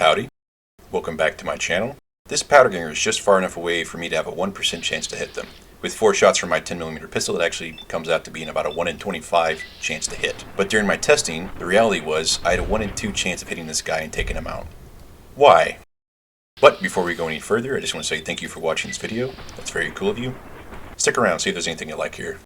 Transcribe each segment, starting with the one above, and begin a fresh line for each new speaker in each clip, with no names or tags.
Howdy, welcome back to my channel. This powder ganger is just far enough away for me to have a 1% chance to hit them. With 4 shots from my 10mm pistol, it actually comes out to being about a 1 in 25 chance to hit. But during my testing, the reality was I had a 1 in 2 chance of hitting this guy and taking him out. Why? But before we go any further, I just want to say thank you for watching this video. That's very cool of you. Stick around, see if there's anything you like here.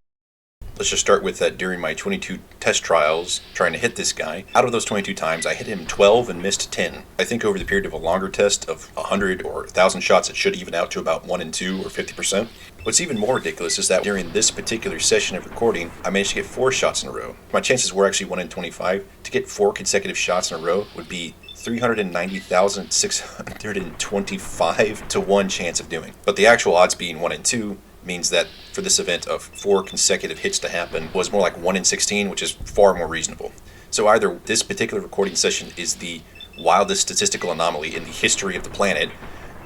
Let's just start with that during my 22 test trials trying to hit this guy. Out of those 22 times, I hit him 12 and missed 10. I think over the period of a longer test of 100 or 1,000 shots, it should even out to about 1 in 2 or 50%. What's even more ridiculous is that during this particular session of recording, I managed to get 4 shots in a row. My chances were actually 1 in 25. To get 4 consecutive shots in a row would be 390,625 to 1 chance of doing. But the actual odds being 1 in 2 means that for this event of 4 consecutive hits to happen was more like 1 in 16, which is far more reasonable. So either this particular recording session is the wildest statistical anomaly in the history of the planet,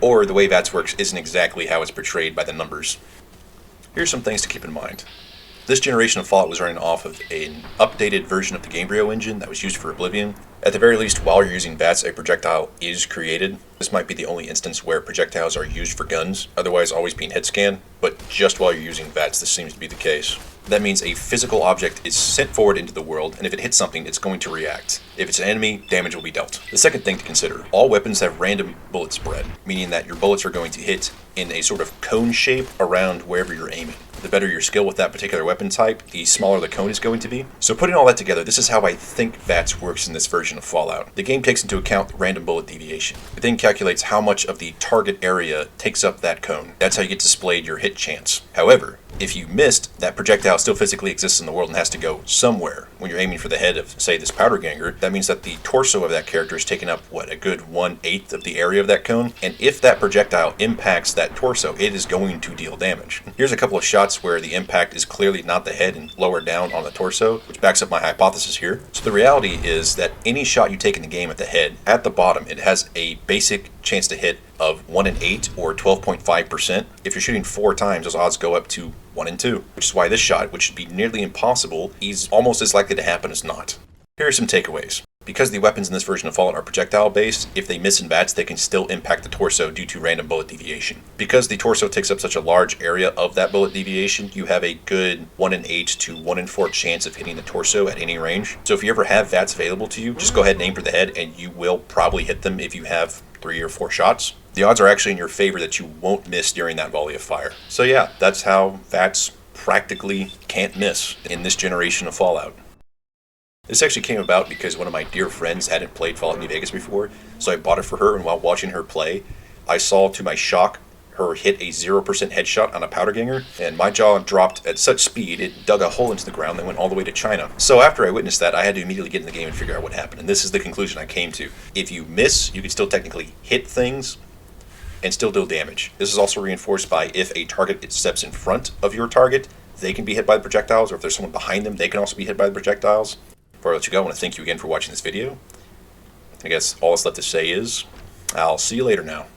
or the way VATS works isn't exactly how it's portrayed by the numbers. Here's some things to keep in mind. This generation of Fallout was running off of an updated version of the Gamebryo engine that was used for Oblivion. At the very least, while you're using VATS, a projectile is created. This might be the only instance where projectiles are used for guns, otherwise always being hit scanned, but just while you're using VATS, this seems to be the case. That means a physical object is sent forward into the world, and if it hits something, it's going to react. If it's an enemy, damage will be dealt. The second thing to consider, all weapons have random bullet spread, meaning that your bullets are going to hit in a sort of cone shape around wherever you're aiming. The better your skill with that particular weapon type, the smaller the cone is going to be. So putting all that together, this is how I think VATS works in this version of Fallout. The game takes into account random bullet deviation. It then calculates how much of the target area takes up that cone. That's how you get displayed your hit chance. However, if you missed, that projectile still physically exists in the world and has to go somewhere. When you're aiming for the head of, say, this powder ganger, that means that the torso of that character is taking up, a good 1/8 of the area of that cone? And if that projectile impacts that torso, it is going to deal damage. Here's a couple of shots where the impact is clearly not the head and lower down on the torso, which backs up my hypothesis here. So the reality is that any shot you take in the game at the head, at the bottom, it has a basic chance to hit of 1 in 8 or 12.5%. If you're shooting 4 times, those odds go up to 1 in 2, which is why this shot, which should be nearly impossible, is almost as likely to happen as not. Here are some takeaways. Because the weapons in this version of Fallout are projectile-based, if they miss in VATS, they can still impact the torso due to random bullet deviation. Because the torso takes up such a large area of that bullet deviation, you have a good 1 in 8 to 1 in 4 chance of hitting the torso at any range. So if you ever have VATS available to you, just go ahead and aim for the head, and you will probably hit them if you have 3 or 4 shots. The odds are actually in your favor that you won't miss during that volley of fire. So yeah, that's how VATS practically can't miss in this generation of Fallout. This actually came about because one of my dear friends hadn't played Fallout New Vegas before, so I bought it for her, and while watching her play, I saw, to my shock, her hit a 0% headshot on a powder ganger, and my jaw dropped at such speed it dug a hole into the ground that went all the way to China. So after I witnessed that, I had to immediately get in the game and figure out what happened, and this is the conclusion I came to. If you miss, you can still technically hit things and still deal damage. This is also reinforced by if a target steps in front of your target, they can be hit by the projectiles, or if there's someone behind them, they can also be hit by the projectiles. Before I let you go, I want to thank you again for watching this video. I guess all that's left to say is, I'll see you later now.